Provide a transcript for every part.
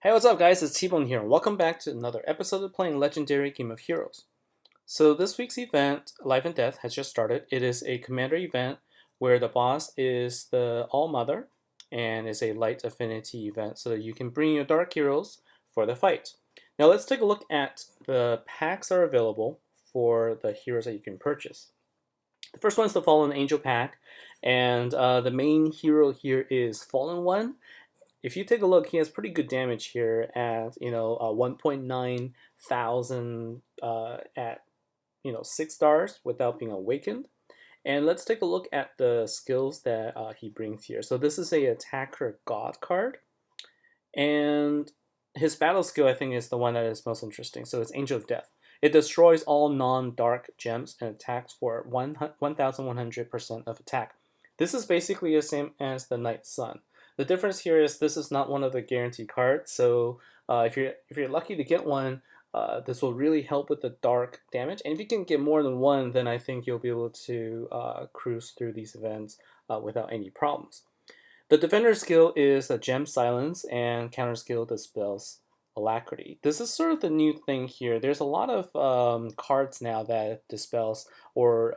Hey, what's up, guys? It's T-Bone here. Welcome back to another episode of playing Legendary Game of Heroes. So this week's event, Life and Death, has just started. It is a commander event where the boss is the All-Mother and is a light affinity event so that you can bring your dark heroes for the fight. Now let's take a look at the packs that are available for the heroes that you can purchase. The first one is the Fallen Angel pack, and the main hero here is Fallen One. If you take a look, he has pretty good damage here at 1.9 thousand at 6 stars without being awakened. And let's take a look at the skills that he brings here. So this is a attacker god card, and his battle skill I think is the one that is most interesting. So it's Angel of Death. It destroys all non-dark gems and attacks for 1,100% of attack. This is basically the same as the Night Sun. The difference here is this is not one of the guaranteed cards, so if you're lucky to get one, this will really help with the dark damage. And if you can get more than one, then I think you'll be able to cruise through these events without any problems. The defender skill is a gem silence, and counter skill dispels alacrity. This is sort of the new thing here. There's a lot of cards now that dispels or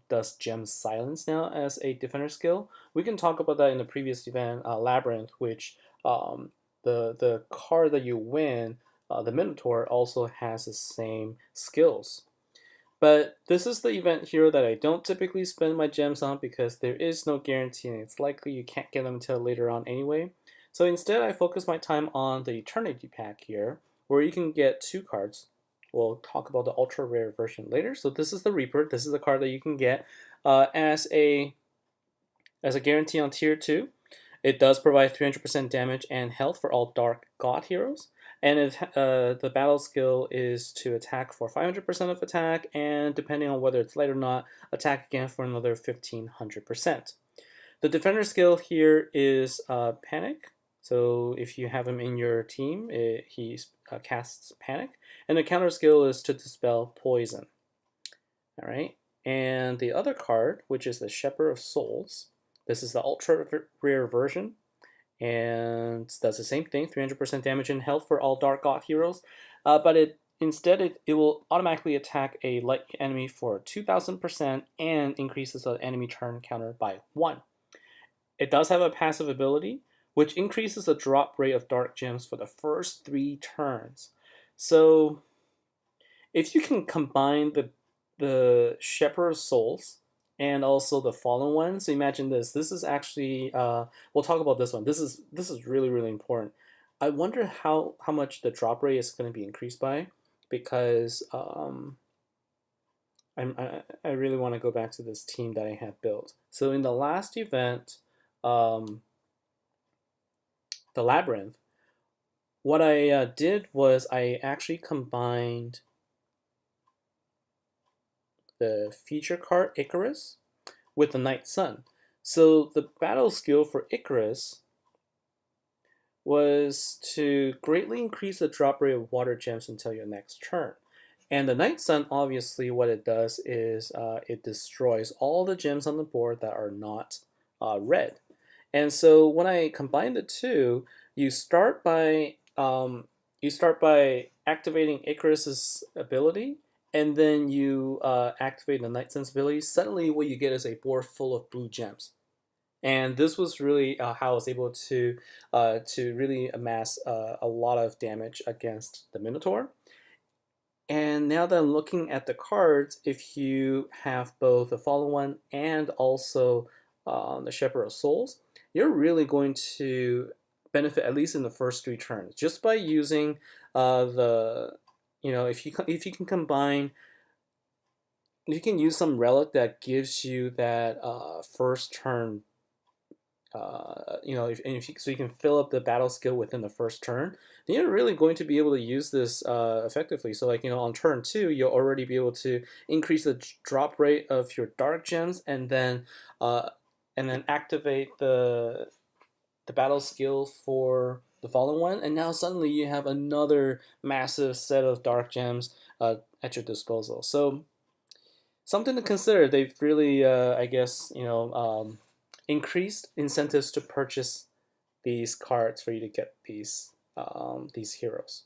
does gem silence now as a defender skill. We can talk about that in the previous event, Labyrinth, which the card that you win, the Minotaur, also has the same skills. But this is the event hero that I don't typically spend my gems on because there is no guarantee and it's likely you can't get them until later on anyway. So instead I focus my time on the Eternity pack here, where you can get 2 cards. We'll talk about the ultra rare version later. So this is the Reaper. This is the card that you can get as a guarantee on tier 2. It does provide 300% damage and health for all dark god heroes. And the battle skill is to attack for 500% of attack, and depending on whether it's light or not, attack again for another 1500%. The defender skill here is Panic. So if you have him in your team, he casts Panic. And the counter skill is to dispel poison. All right. And the other card, which is the Shepherd of Souls, this is the ultra rare version, and does the same thing, 300% damage and health for all Dark God heroes, but instead it will automatically attack a light enemy for 2000% and increases the enemy turn counter by 1. It does have a passive ability, which increases the drop rate of dark gems for the first 3 turns. So if you can combine the Shepherd of Souls and also the Fallen One. So imagine this. This is actually we'll talk about this one. This is really, really important. I wonder how much the drop rate is going to be increased by, because I really want to go back to this team that I have built. So in the last event, the Labyrinth, what I did was I actually combined the feature card Icarus with the Night Sun. So the battle skill for Icarus was to greatly increase the drop rate of water gems until your next turn. And the Night Sun, obviously, what it does is it destroys all the gems on the board that are not red. And so when I combine the two, you start by activating Icarus's ability, and then you activate the Night Sun's ability. Suddenly what you get is a board full of blue gems. And this was really how I was able to really amass a lot of damage against the Minotaur. And now that I'm looking at the cards, if you have both the Fallen One and also the Shepherd of Souls, you're really going to benefit at least in the first 3 turns just by using if you can combine, you can use some relic that gives you that first turn. So you can fill up the battle skill within the first turn, then you're really going to be able to use this effectively. So on turn 2, you'll already be able to increase the drop rate of your dark gems, and then activate the battle skill for the Fallen One, and now suddenly you have another massive set of dark gems at your disposal. So something to consider. They've really, increased incentives to purchase these cards for you to get these these heroes.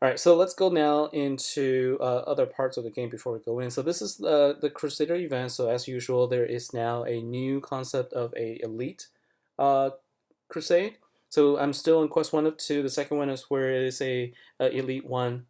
All right, so let's go now into other parts of the game before we go in. So this is the Crusader event. So as usual, there is now a new concept of a elite uh, crusade. So I'm still in quest 1 of 2. The second one is where it is a elite 1.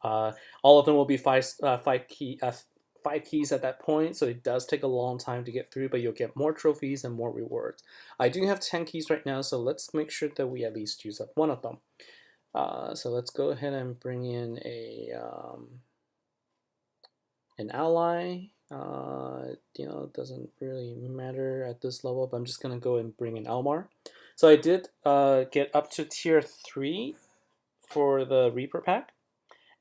All of them will be five keys at that point, so it does take a long time to get through, but you'll get more trophies and more rewards. I do have 10 keys right now, so let's make sure that we at least use up one of them. So let's go ahead and bring in an ally. It doesn't really matter at this level, but I'm just gonna go and bring in Elmar. So I did get up to tier 3 for the Reaper pack.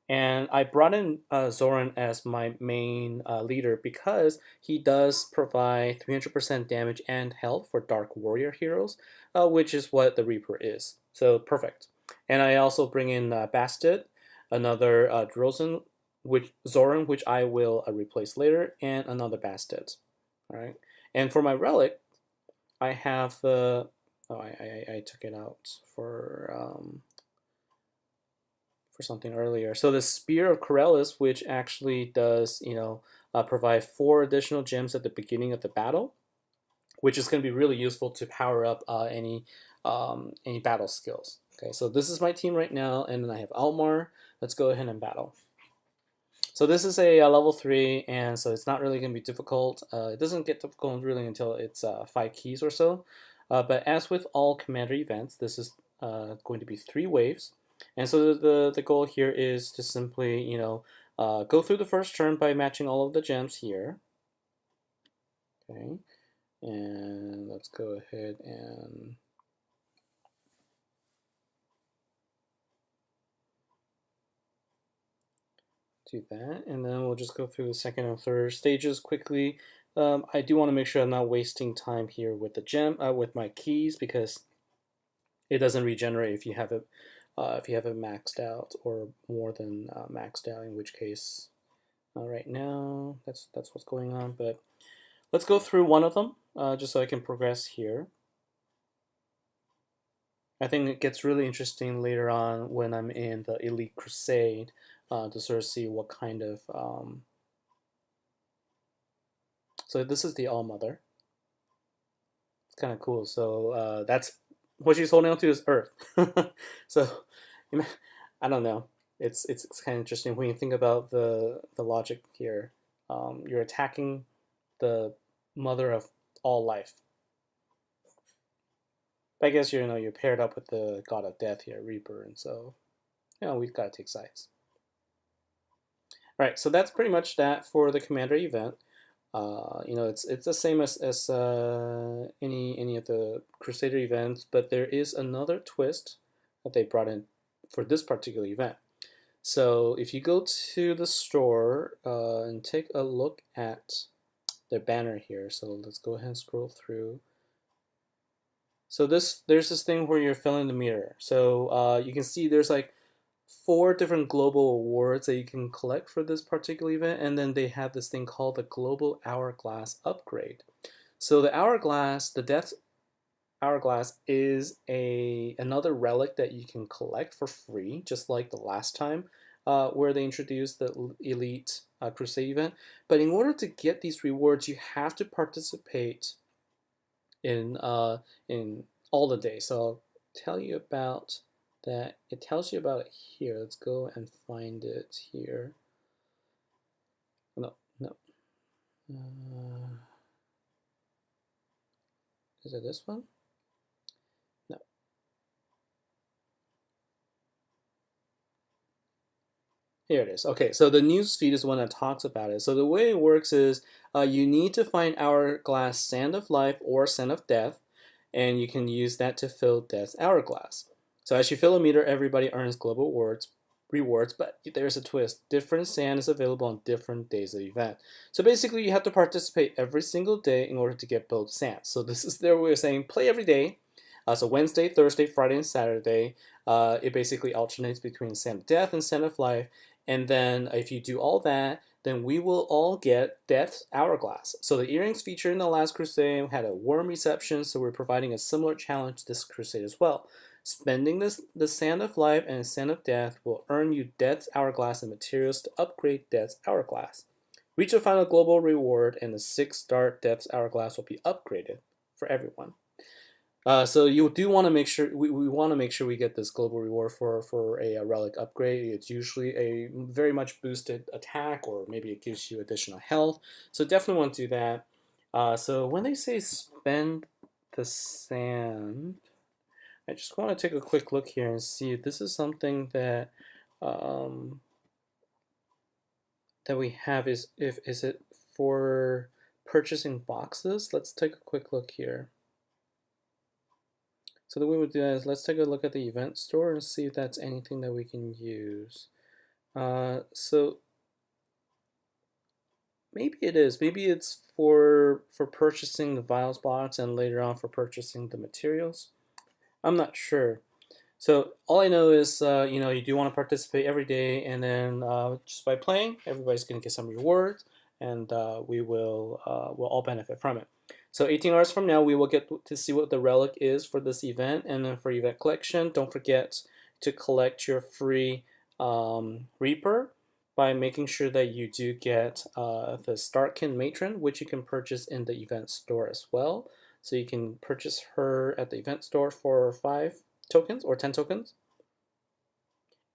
And I brought in Zoran as my main leader because he does provide 300% damage and health for Dark Warrior heroes, which is what the Reaper is. So perfect. And I also bring in Bastard, another Zoran, which I will replace later, and another Bastard. All right. And for my relic, I have the. I took it out for something earlier. So the Spear of Corellis, which actually does, provide 4 additional gems at the beginning of the battle, which is going to be really useful to power up any battle skills. Okay, so this is my team right now, and then I have Almar. Let's go ahead and battle. So this is a level 3, and so it's not really going to be difficult. It doesn't get difficult really until it's 5 keys or so. But as with all commander events, this is going to be 3 waves. And so the goal here is to simply, go through the first turn by matching all of the gems here. Okay, and let's go ahead and do that. And then we'll just go through the second and third stages quickly. I do want to make sure I'm not wasting time here with the with my keys, because it doesn't regenerate if you have it maxed out or more than maxed out, in which case right now that's what's going on. But let's go through one of them just so I can progress here. I think it gets really interesting later on when I'm in the Elite Crusade to sort of see what kind of so this is the All-Mother. It's kind of cool. So that's what she's holding on to is Earth. So I don't know. It's kind of interesting when you think about the logic here. You're attacking the mother of all life. But I guess you're paired up with the god of death here, Reaper, and so we've got to take sides. All right, so that's pretty much that for the commander event. It's the same as any of the Crusader events, but there is another twist that they brought in for this particular event. So if you go to the store and take a look at their banner here, so let's go ahead and scroll through. So there's this thing where you're filling the meter. So you can see there's like 4 different global awards that you can collect for this particular event, and then they have this thing called the Global Hourglass Upgrade. So the Hourglass, the Death Hourglass, is another relic that you can collect for free, just like the last time where they introduced the Elite Crusade event. But in order to get these rewards, you have to participate in all the days. So I'll tell you about that. It tells you about it here. Let's go and find it here. No. Is it this one? No. Here it is. Okay, so the Newsfeed is the one that talks about it. So the way it works is you need to find Hourglass Sand of Life or Sand of Death, and you can use that to fill Death's Hourglass. So as you fill a meter, everybody earns global rewards, but there's a twist. Different sand is available on different days of the event. So basically, you have to participate every single day in order to get both sands. So this is their way of saying play every day. So Wednesday, Thursday, Friday, and Saturday, it basically alternates between Sand of Death and Sand of Life. And then if you do all that, then we will all get Death's Hourglass. So the earrings featured in the last Crusade had a warm reception, so we're providing a similar challenge this Crusade as well. Spending the Sand of Life and Sand of Death will earn you Death's Hourglass and materials to upgrade Death's Hourglass. Reach a final global reward, and the 6-star Death's Hourglass will be upgraded for everyone. So you do want to make sure we want to make sure we get this global reward for a relic upgrade. It's usually a very much boosted attack, or maybe it gives you additional health. So definitely want to do that. So when they say spend the sand, I just want to take a quick look here and see if this is something that that we have. Is it for purchasing boxes? Let's take a quick look here. So the way we do that is let's take a look at the event store and see if that's anything that we can use. So maybe it is. Maybe it's for purchasing the vials box and later on for purchasing the materials. I'm not sure. So all I know is you do want to participate every day, and then just by playing, everybody's going to get some rewards, and we'll all benefit from it. So 18 hours from now, we will get to see what the relic is for this event. And then for event collection, don't forget to collect your free Reaper by making sure that you do get the Starkin Matron, which you can purchase in the event store as well. So you can purchase her at the event store for 5 tokens or 10 tokens.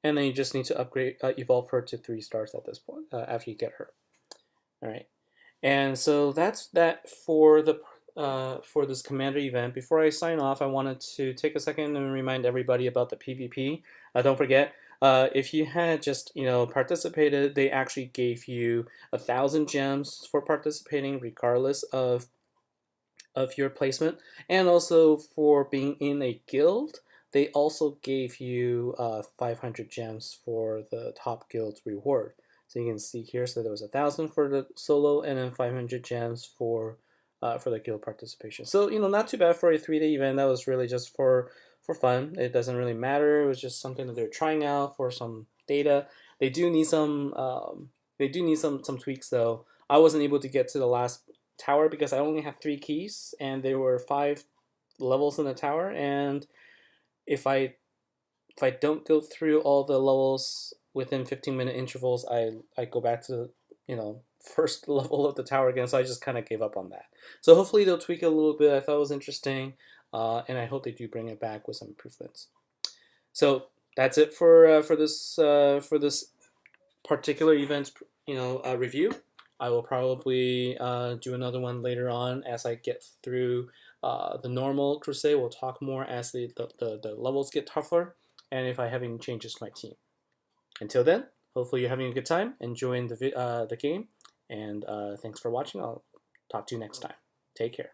And then you just need to upgrade, evolve her to 3 stars at this point after you get her. All right. And so that's that for this Commander event. Before I sign off, I wanted to take a second and remind everybody about the PvP. Don't forget, if you had just participated, they actually gave you 1,000 gems for participating, regardless of your placement, and also for being in a guild. They also gave you 500 gems for the top guild's reward. So you can see here, so there was 1,000 for the solo, and then 500 gems for the guild participation. So not too bad for a 3-day event. That was really just for fun. It doesn't really matter. It was just something that they're trying out for some data. They do need some some tweaks though. I wasn't able to get to the last tower because I only have 3 keys, and there were 5 levels in the tower. And if I don't go through all the levels within 15-minute intervals, I go back to first level of the tower again. So I just kind of gave up on that. So hopefully they'll tweak it a little bit. I thought it was interesting, and I hope they do bring it back with some improvements. So that's it for this particular event review. I will probably do another one later on as I get through the normal crusade. We'll talk more as the levels get tougher, and if I have any changes to my team. Until then, hopefully you're having a good time, enjoying the game, and thanks for watching. I'll talk to you next time. Take care.